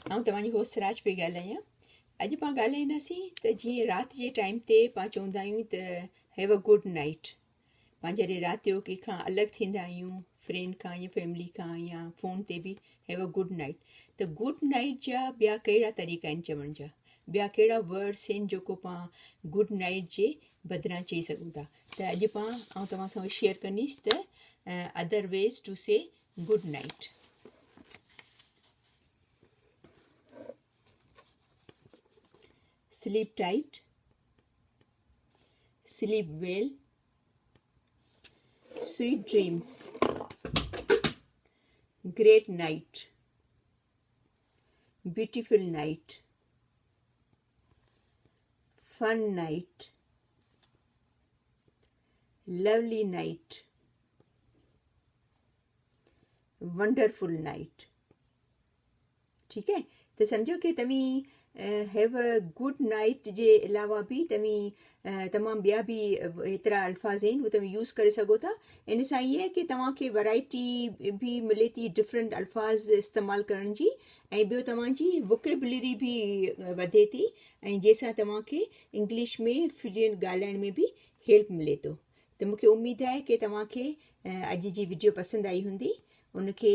ऐं तव्हांजी होस्ट सिराज पई ॻाल्हायां। अॼु पाण ॻाल्हाईंदासीं त जीअं राति जे टाइम ते पाण चवंदा आहियूं त हैव अ गुड नाइट। पाण जॾहिं राति जो कंहिंखां अलॻि थींदा आहियूं, फ्रेंड खां या फैमिली खां या फ़ोन ते बि हैव अ गुड नाइट। त गुड नाइट जा ॿिया कहिड़ा तरीक़ा आहिनि चवण जा, ॿिया कहिड़ा वर्ड्स आहिनि जेको पाण गुड नाइट जे बदिरां चई सघूं था। त अॼु पाण तव्हां सां शेयर कंदीसि त अदर वेज टू से good night. Sleep tight, sleep well, sweet dreams, great night, beautiful night, fun night, lovely night, wonderful night। ठीक है, तो समझो कि तव्हीं हैव अ गुड नाइट जे अलावा बि तव्हीं तमामु ॿिया बि एतिरा अल्फाज़ आहिनि उहे तव्हीं यूज़ करे सघो था। इन सां इहे कि तव्हांखे वैराइटी बि मिले थी डिफरेंट अल्फाज़ इस्तेमालु करण जी, ऐं ॿियो तव्हांजी वोकेबुलरी बि वधे थी, ऐं जंहिंसां तव्हांखे इंग्लिश में फ्लुएंट ॻाल्हाइण में बि हेल्प मिले थो। त मूंखे उमेदु आहे कि तव्हांखे अॼु जी वीडियो पसंदि आई हूंदी। उनखे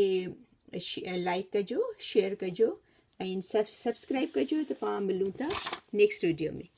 लाइक कजो, शेयर कजो ऐं सब्सक्राइब कजो। त पाण मिलूं था नेक्स्ट वीडियो में।